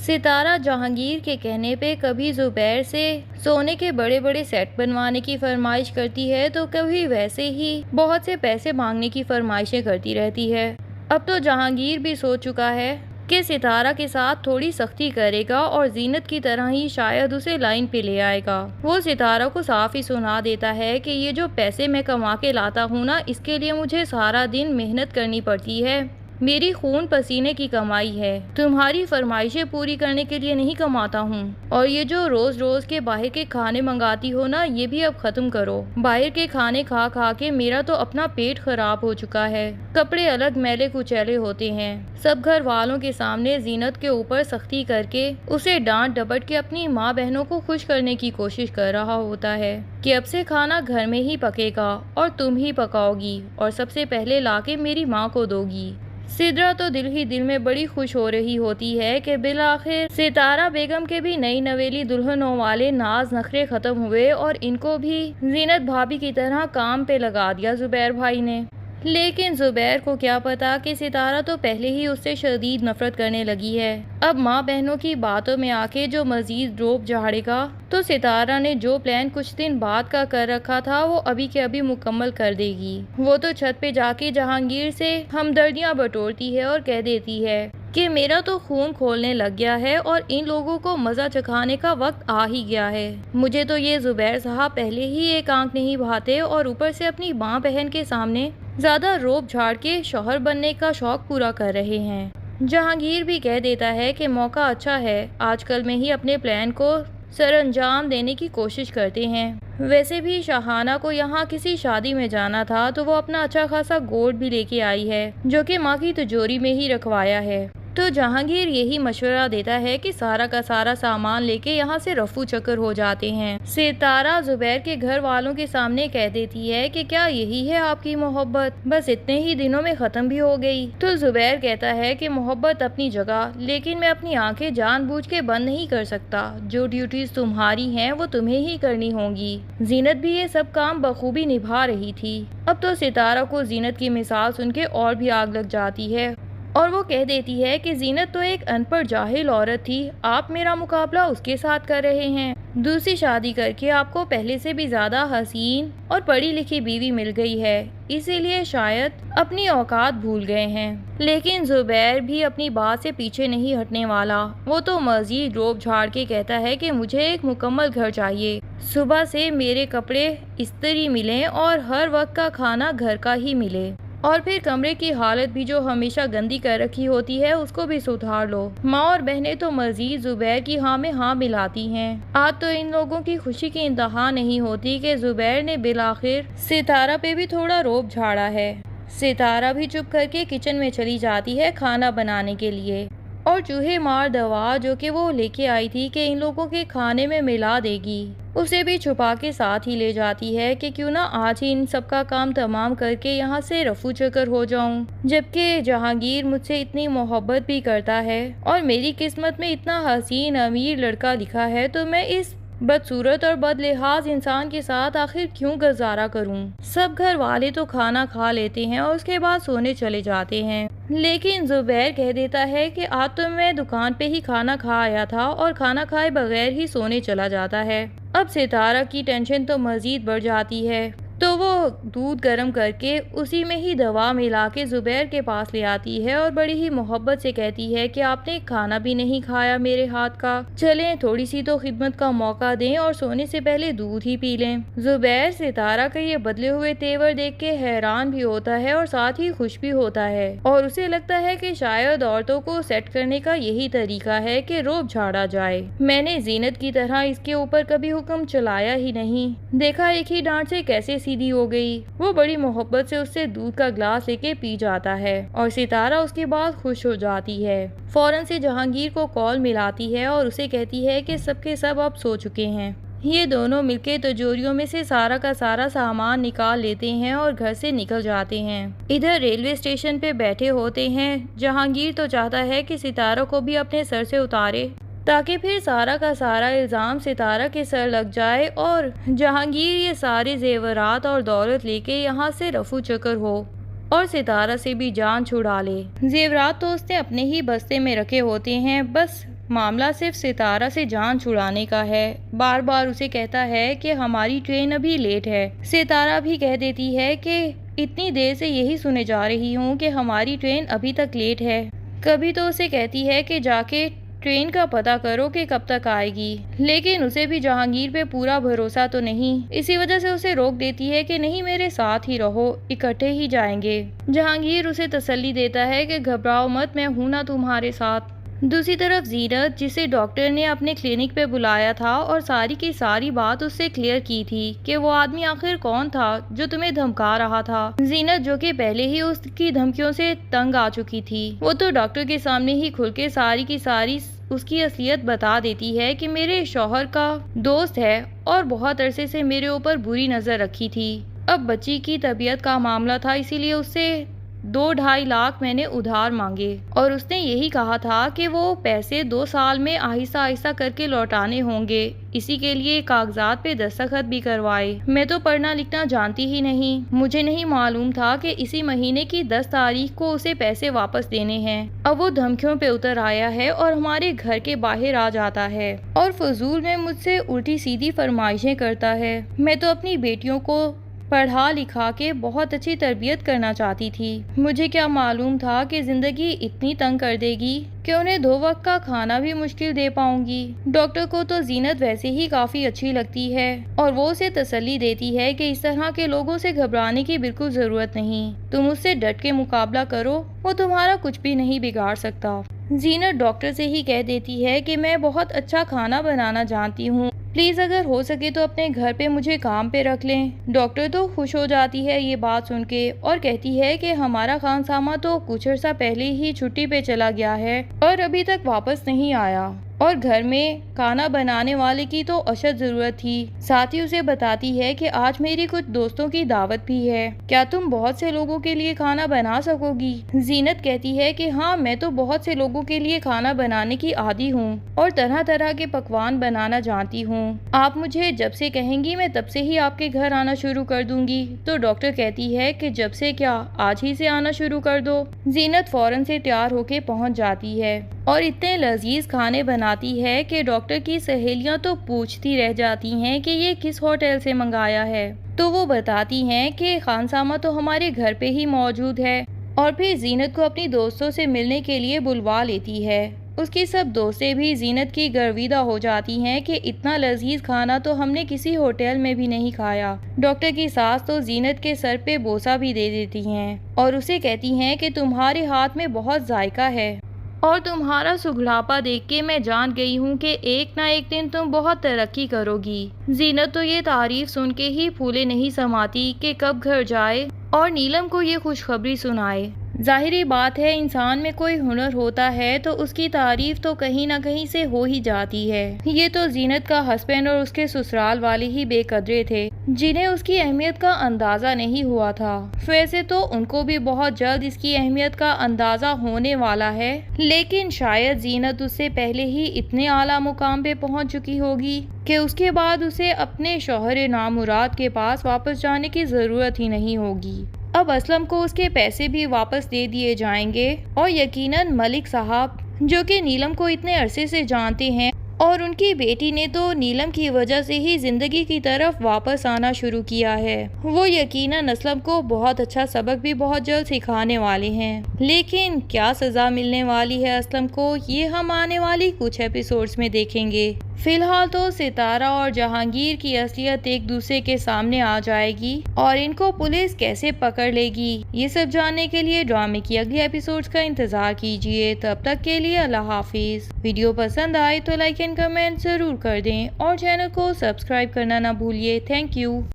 ستارہ جہانگیر کے کہنے پہ کبھی زبیر سے سونے کے بڑے بڑے سیٹ بنوانے کی فرمائش کرتی ہے تو کبھی ویسے ہی بہت سے پیسے مانگنے کی فرمائشیں کرتی رہتی ہے۔ اب تو جہانگیر بھی سوچ چکا ہے کہ ستارہ کے ساتھ تھوڑی سختی کرے گا اور زینت کی طرح ہی شاید اسے لائن پہ لے آئے گا۔ وہ ستارہ کو صاف ہی سنا دیتا ہے کہ یہ جو پیسے میں کما کے لاتا ہوں نا، اس کے لیے مجھے سارا دن محنت کرنی پڑتی ہے، میری خون پسینے کی کمائی ہے، تمہاری فرمائشیں پوری کرنے کے لیے نہیں کماتا ہوں۔ اور یہ جو روز روز کے باہر کے کھانے منگاتی ہو نا، یہ بھی اب ختم کرو۔ باہر کے کھانے کھا کھا کے میرا تو اپنا پیٹ خراب ہو چکا ہے، کپڑے الگ میلے کچیلے ہوتے ہیں۔ سب گھر والوں کے سامنے زینت کے اوپر سختی کر کے اسے ڈانٹ ڈپٹ کے اپنی ماں بہنوں کو خوش کرنے کی کوشش کر رہا ہوتا ہے کہ اب سے کھانا گھر میں ہی پکے گا اور تم ہی پکاؤ گی اور سب سے پہلے لا کے میری ماں کو دو گی۔ سدرا تو دل ہی دل میں بڑی خوش ہو رہی ہوتی ہے کہ بالآخر ستارہ بیگم کے بھی نئی نویلی دلہنوں والے ناز نخرے ختم ہوئے اور ان کو بھی زینت بھابھی کی طرح کام پہ لگا دیا زبیر بھائی نے۔ لیکن زبیر کو کیا پتا کہ ستارہ تو پہلے ہی اس سے شدید نفرت کرنے لگی ہے۔ اب ماں بہنوں کی باتوں میں آ کے جو مزید روب جھاڑے گا تو ستارہ نے جو پلان کچھ دن بعد کا کر رکھا تھا وہ ابھی کے ابھی مکمل کر دے گی۔ وہ تو چھت پہ جا کے جہانگیر سے ہمدردیاں بٹورتی ہے اور کہہ دیتی ہے کہ میرا تو خون کھولنے لگ گیا ہے اور ان لوگوں کو مزہ چکھانے کا وقت آ ہی گیا ہے۔ مجھے تو یہ زبیر صاحب پہلے ہی ایک آنکھ نہیں بھاتے اور اوپر سے اپنی ماں بہن کے سامنے زیادہ روب جھاڑ کے شوہر بننے کا شوق پورا کر رہے ہیں۔ جہانگیر بھی کہہ دیتا ہے کہ موقع اچھا ہے، آج کل میں ہی اپنے پلان کو سر انجام دینے کی کوشش کرتے ہیں۔ ویسے بھی شاہانہ کو یہاں کسی شادی میں جانا تھا تو وہ اپنا اچھا خاصا گولڈ بھی لے کے آئی ہے جو کہ ماں کی تجوری میں ہی رکھوایا ہے۔ تو جہانگیر یہی مشورہ دیتا ہے کہ سارا کا سارا سامان لے کے یہاں سے رفو چکر ہو جاتے ہیں۔ ستارہ زبیر کے گھر والوں کے سامنے کہہ دیتی ہے کہ کیا یہی ہے آپ کی محبت، بس اتنے ہی دنوں میں ختم بھی ہو گئی؟ تو زبیر کہتا ہے کہ محبت اپنی جگہ، لیکن میں اپنی آنکھیں جان بوجھ کے بند نہیں کر سکتا، جو ڈیوٹیز تمہاری ہیں وہ تمہیں ہی کرنی ہوں گی۔ زینت بھی یہ سب کام بخوبی نبھا رہی تھی۔ اب تو ستارہ کو زینت کی مثال سن کے اور بھی آگ لگ جاتی ہے اور وہ کہہ دیتی ہے کہ زینت تو ایک ان پڑھ جاہل عورت تھی، آپ میرا مقابلہ اس کے ساتھ کر رہے ہیں۔ دوسری شادی کر کے آپ کو پہلے سے بھی زیادہ حسین اور پڑھی لکھی بیوی مل گئی ہے، اسی لیے شاید اپنی اوقات بھول گئے ہیں۔ لیکن زبیر بھی اپنی بات سے پیچھے نہیں ہٹنے والا، وہ تو مزید روب جھاڑ کے کہتا ہے کہ مجھے ایک مکمل گھر چاہیے، صبح سے میرے کپڑے استری ملیں اور ہر وقت کا کھانا گھر کا ہی ملے، اور پھر کمرے کی حالت بھی جو ہمیشہ گندی کر رکھی ہوتی ہے اس کو بھی سدھار لو۔ ماں اور بہنیں تو مزید زبیر کی ہاں میں ہاں ملاتی ہیں۔ آج تو ان لوگوں کی خوشی کی انتہا نہیں ہوتی کہ زبیر نے بالآخر ستارہ پہ بھی تھوڑا روب جھاڑا ہے۔ ستارہ بھی چپ کر کے کچن میں چلی جاتی ہے کھانا بنانے کے لیے، اور چوہے مار دوا جو کہ وہ لے کے آئی تھی کہ ان لوگوں کے کھانے میں ملا دے گی، اسے بھی چھپا کے ساتھ ہی لے جاتی ہے کہ کیوں نہ آج ہی ان سب کا کام تمام کر کے یہاں سے رفو چکر ہو جاؤں، جبکہ جہانگیر مجھ سے اتنی محبت بھی کرتا ہے اور میری قسمت میں اتنا حسین امیر لڑکا لکھا ہے، تو میں اس بدصورت اور بد لحاظ انسان کے ساتھ آخر کیوں گزارا کروں۔ سب گھر والے تو کھانا کھا لیتے ہیں اور اس کے بعد سونے چلے جاتے ہیں، لیکن زبیر کہہ دیتا ہے کہ آج تو میں دکان پہ ہی کھانا کھا آیا تھا اور کھانا کھائے بغیر ہی سونے چلا جاتا ہے۔ اب ستارہ کی ٹینشن تو مزید بڑھ جاتی ہے، تو وہ دودھ گرم کر کے اسی میں ہی دوا ملا کے زبیر کے پاس لے آتی ہے اور بڑی ہی محبت سے کہتی ہے کہ آپ نے کھانا بھی نہیں کھایا میرے ہاتھ کا، چلیں تھوڑی سی تو خدمت کا موقع دیں اور سونے سے پہلے دودھ ہی پی لیں۔ زبیر ستارہ کا یہ بدلے ہوئے تیور دیکھ کے حیران بھی ہوتا ہے اور ساتھ ہی خوش بھی ہوتا ہے، اور اسے لگتا ہے کہ شاید عورتوں کو سیٹ کرنے کا یہی طریقہ ہے کہ روب جھاڑا جائے۔ میں نے زینت کی طرح اس کے اوپر کبھی حکم چلایا ہی نہیں، دیکھا ایک ہی ڈانٹ سے کیسے سیدھی ہو گئی۔ وہ بڑی محبت سے اس سے دودھ کا گلاس لے کے پی جاتا ہے اور ستارہ اس کے بعد خوش ہو جاتی ہے۔ فوراً سے جہانگیر کو کال ملاتی ہے اور اسے کہتی ہے کہ سب کے سب اب سو چکے ہیں۔ یہ دونوں مل کے تجوریوں میں سے سارا کا سارا سامان نکال لیتے ہیں اور گھر سے نکل جاتے ہیں۔ ادھر ریلوے اسٹیشن پہ بیٹھے ہوتے ہیں، جہانگیر تو چاہتا ہے کہ ستارہ کو بھی اپنے سر سے اتارے تاکہ پھر سارا کا سارا الزام ستارہ کے سر لگ جائے اور جہانگیر یہ سارے زیورات اور دولت لے کے یہاں سے رفو چکر ہو اور ستارہ سے بھی جان چھڑا لے۔ زیورات تو اس نے اپنے ہی بستے میں رکھے ہوتے ہیں، بس معاملہ صرف ستارہ سے جان چھڑانے کا ہے۔ بار بار اسے کہتا ہے کہ ہماری ٹرین ابھی لیٹ ہے۔ ستارہ بھی کہہ دیتی ہے کہ اتنی دیر سے یہی سنے جا رہی ہوں کہ ہماری ٹرین ابھی تک لیٹ ہے۔ کبھی تو اسے کہتی ہے کہ جا کے ٹرین کا پتہ کرو کہ کب تک آئے گی، لیکن اسے بھی جہانگیر پہ پورا بھروسہ تو نہیں، اسی وجہ سے اسے روک دیتی ہے کہ نہیں، میرے ساتھ ہی رہو، اکٹھے ہی جائیں گے۔ جہانگیر اسے تسلی دیتا ہے کہ گھبراؤ مت، میں ہوں نا تمہارے ساتھ۔ دوسری طرف زینت، جسے ڈاکٹر نے اپنے کلینک پہ بلایا تھا اور ساری کی ساری بات اس سے کلیئر کی تھی کہ وہ آدمی آخر کون تھا جو تمہیں دھمکا رہا تھا۔ زینت، جو کہ پہلے ہی اس کی دھمکیوں سے تنگ آ چکی تھی، وہ تو ڈاکٹر کے سامنے ہی کھل کے ساری کی ساری اس کی اصلیت بتا دیتی ہے کہ میرے شوہر کا دوست ہے اور بہت عرصے سے میرے اوپر بری نظر رکھی تھی۔ اب بچی کی طبیعت کا معاملہ تھا، اسی لیے اس سے 2-2.5 لاکھ میں نے ادھار مانگے اور اس نے یہی کہا تھا کہ وہ پیسے 2 سال میں آہستہ آہستہ کر کے لوٹانے ہوں گے، اسی کے لیے کاغذات پہ دستخط بھی کروائے۔ میں تو پڑھنا لکھنا جانتی ہی نہیں، مجھے نہیں معلوم تھا کہ اسی مہینے کی 10 تاریخ کو اسے پیسے واپس دینے ہیں۔ اب وہ دھمکیوں پہ اتر آیا ہے اور ہمارے گھر کے باہر آ جاتا ہے اور فضول میں مجھ سے الٹی سیدھی فرمائشیں کرتا ہے۔ میں تو اپنی بیٹیوں کو پڑھا لکھا کے بہت اچھی تربیت کرنا چاہتی تھی، مجھے کیا معلوم تھا کہ زندگی اتنی تنگ کر دے گی کہ انہیں 2 وقت کا کھانا بھی مشکل دے پاؤں گی۔ ڈاکٹر کو تو زینت ویسے ہی کافی اچھی لگتی ہے اور وہ اسے تسلی دیتی ہے کہ اس طرح کے لوگوں سے گھبرانے کی بالکل ضرورت نہیں، تم اس سے ڈٹ کے مقابلہ کرو، وہ تمہارا کچھ بھی نہیں بگاڑ سکتا۔ زینت ڈاکٹر سے ہی کہہ دیتی ہے کہ میں بہت اچھا کھانا بنانا جانتی ہوں، پلیز اگر ہو سکے تو اپنے گھر پہ مجھے کام پہ رکھ لیں۔ ڈاکٹر تو خوش ہو جاتی ہے یہ بات سن کے اور کہتی ہے کہ ہمارا خانسامہ تو کچھ عرصہ پہلے ہی چھٹی پہ چلا گیا ہے اور ابھی تک واپس نہیں آیا، اور گھر میں کھانا بنانے والے کی تو اشد ضرورت تھی۔ ساتھ ہی اسے بتاتی ہے کہ آج میری کچھ دوستوں کی دعوت بھی ہے، کیا تم بہت سے لوگوں کے لیے کھانا بنا سکو گی؟ زینت کہتی ہے کہ ہاں، میں تو بہت سے لوگوں کے لیے کھانا بنانے کی عادی ہوں اور طرح طرح کے پکوان بنانا جانتی ہوں، آپ مجھے جب سے کہیں گی میں تب سے ہی آپ کے گھر آنا شروع کر دوں گی۔ تو ڈاکٹر کہتی ہے کہ جب سے کیا، آج ہی سے آنا شروع کر دو۔ زینت فوراً سے تیار ہو کے پہنچ جاتی ہے اور اتنے لذیذ کھانے بناتی ہے کہ ڈاکٹر کی سہیلیاں تو پوچھتی رہ جاتی ہیں کہ یہ کس ہوٹل سے منگایا ہے، تو وہ بتاتی ہیں کہ خانسامہ تو ہمارے گھر پہ ہی موجود ہے، اور پھر زینت کو اپنی دوستوں سے ملنے کے لیے بلوا لیتی ہے۔ اس کی سب دوستیں بھی زینت کی گرویدہ ہو جاتی ہیں کہ اتنا لذیذ کھانا تو ہم نے کسی ہوٹل میں بھی نہیں کھایا۔ ڈاکٹر کی ساس تو زینت کے سر پہ بوسہ بھی دے دیتی ہیں اور اسے کہتی ہیں کہ تمہارے ہاتھ میں بہت ذائقہ ہے اور تمہارا سگڑاپا دیکھ کے میں جان گئی ہوں کہ ایک نہ ایک دن تم بہت ترقی کرو گی۔ زینت تو یہ تعریف سن کے ہی پھولے نہیں سماتی کہ کب گھر جائے اور نیلم کو یہ خوشخبری سنائے۔ ظاہری بات ہے، انسان میں کوئی ہنر ہوتا ہے تو اس کی تعریف تو کہیں نہ کہیں سے ہو ہی جاتی ہے۔ یہ تو زینت کا ہسبینڈ اور اس کے سسرال والے ہی بے قدرے تھے جنہیں اس کی اہمیت کا اندازہ نہیں ہوا تھا۔ ویسے تو ان کو بھی بہت جلد اس کی اہمیت کا اندازہ ہونے والا ہے، لیکن شاید زینت اس سے پہلے ہی اتنے اعلیٰ مقام پہ پہنچ چکی ہوگی کہ اس کے بعد اسے اپنے شوہر نامراد کے پاس واپس جانے کی ضرورت ہی نہیں ہوگی۔ اب اسلم کو اس کے پیسے بھی واپس دے دیے جائیں گے اور یقیناً ملک صاحب، جو کہ نیلم کو اتنے عرصے سے جانتے ہیں اور ان کی بیٹی نے تو نیلم کی وجہ سے ہی زندگی کی طرف واپس آنا شروع کیا ہے، وہ یقیناً اسلم کو بہت اچھا سبق بھی بہت جلد سکھانے والے ہیں۔ لیکن کیا سزا ملنے والی ہے اسلم کو، یہ ہم آنے والی کچھ ایپیسوڈز میں دیکھیں گے۔ فی الحال تو ستارہ اور جہانگیر کی اصلیت ایک دوسرے کے سامنے آ جائے گی اور ان کو پولیس کیسے پکڑ لے گی، یہ سب جاننے کے لیے ڈرامے کی اگلی ایپیسوڈز کا انتظار کیجیے۔ تب تک کے لیے اللہ حافظ۔ ویڈیو پسند آئے تو لائک اینڈ کمنٹ ضرور کر دیں اور چینل کو سبسکرائب کرنا نہ بھولیے۔ Thank you.